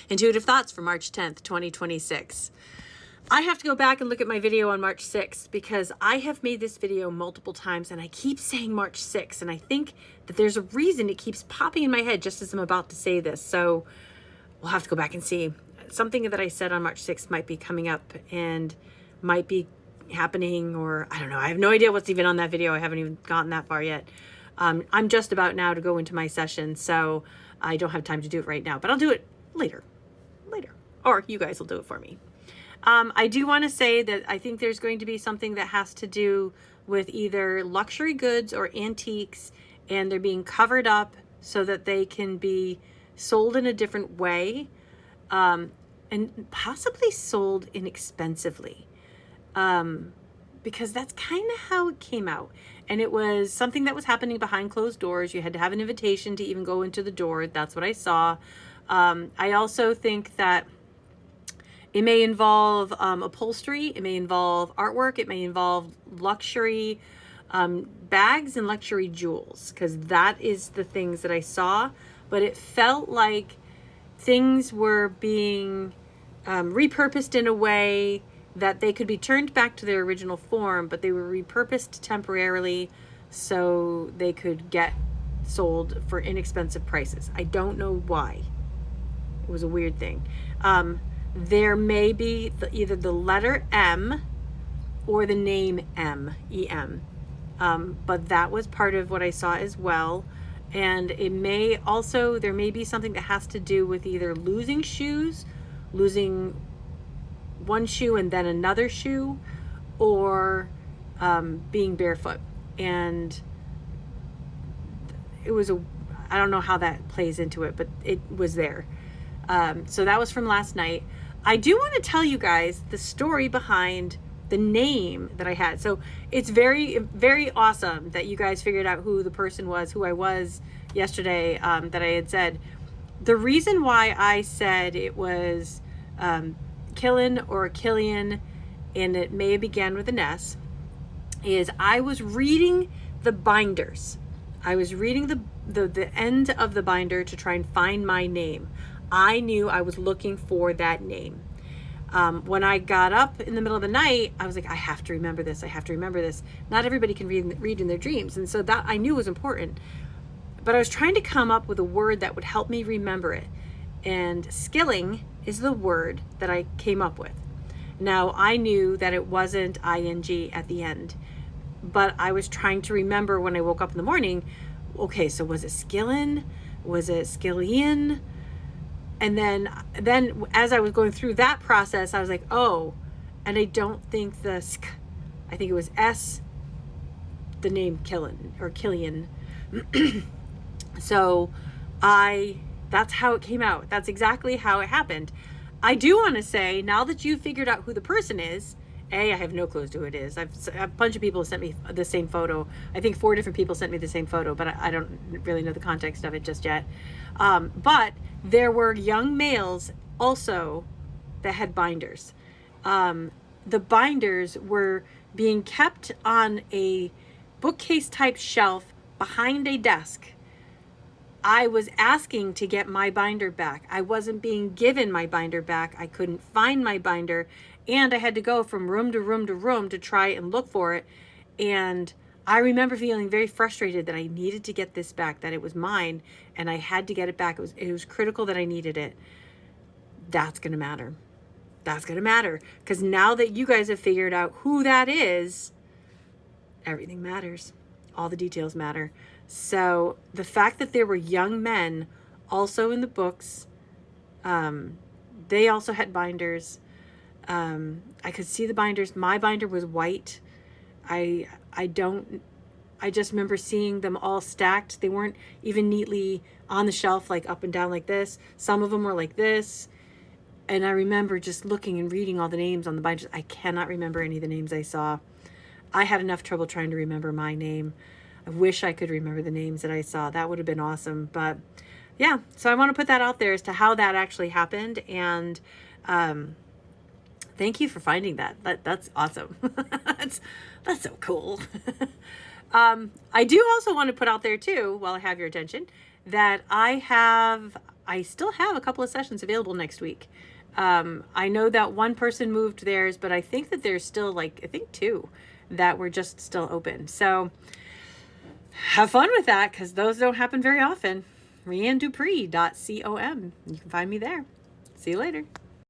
Intuitive Thoughts for March 10th, 2026. I have to go back and look at my video on March 6th because I have made this video multiple times and I keep saying March 6th, and I think that there's a reason it keeps popping in my head just as I'm about to say this. So we'll have to go back and see. Something that I said on March 6th might be coming up and might be happening, or I don't know. I have no idea what's even on that video. I haven't even gotten that far yet. I'm just about now to go into my session, so I don't have time to do it right now, but I'll do it later, or you guys will do it for me. I do want to say that I think there's going to be something that has to do with either luxury goods or antiques, and they're being covered up so that they can be sold in a different way, and possibly sold inexpensively, because that's kind of how it came out. And it was something that was happening behind closed doors. You had to have an invitation to even go into the door. That's what I saw. I also think that it may involve upholstery, it may involve artwork, it may involve luxury bags and luxury jewels, because that is the things that I saw. But it felt like things were being repurposed in a way that they could be turned back to their original form, but they were repurposed temporarily so they could get sold for inexpensive prices. I don't know why. It was a weird thing. There may be either the letter M or the name M, E-M. But that was part of what I saw as well. And it may also, there may be something that has to do with either losing shoes, losing one shoe and then another shoe, or being barefoot. And it was I don't know how that plays into it, but it was there. So that was from last night. I do want to tell you guys the story behind the name that I had. So it's very, very awesome that you guys figured out who the person was, who I was yesterday, that I had said. The reason why I said it was Killen or Killian, and it may have began with an S, is I was reading the binders. I was reading the end of the binder to try and find my name. I knew I was looking for that name. When I got up in the middle of the night, I was like, I have to remember this. I have to remember this. Not everybody can read in their dreams. And so that I knew was important. But I was trying to come up with a word that would help me remember it. And skilling is the word that I came up with. Now, I knew that it wasn't ing at the end, but I was trying to remember when I woke up in the morning, okay, so was it skillin? Was it skillian? And then as I was going through that process, I was like, oh, and I don't think the sk, I think it was S, the name Killen or Killian. So that's how it came out. That's exactly how it happened. I do want to say, now that you've figured out who the person is, I have no clue as to who it is. A bunch of people have sent me the same photo. I think 4 different people sent me the same photo, but I don't really know the context of it just yet. But there were young males also that had binders. The binders were being kept on a bookcase type shelf behind a desk. I was asking to get my binder back. I wasn't being given my binder back. I couldn't find my binder, and I had to go from room to room to room to try and look for it. And I remember feeling very frustrated that I needed to get this back, that it was mine, and I had to get it back. It was critical that I needed it. That's going to matter. That's going to matter, because now that you guys have figured out who that is, everything matters. All the details matter. So the fact that there were young men also in the books, they also had binders. I could see the binders. My binder was white. I just remember seeing them all stacked. They weren't even neatly on the shelf, like up and down like this. Some of them were like this. And I remember just looking and reading all the names on the binders. I cannot remember any of the names I saw. I had enough trouble trying to remember my name. I wish I could remember the names that I saw. That would have been awesome. But yeah, so I want to put that out there as to how that actually happened. And thank you for finding that. That's awesome. that's so cool. I do also want to put out there too, while I have your attention, that I have I still have a couple of sessions available next week. I know that one person moved theirs, but I think that there's still like, I think 2 that were just still open. So have fun with that, because those don't happen very often. ReanneDupree.com. You can find me there. See you later.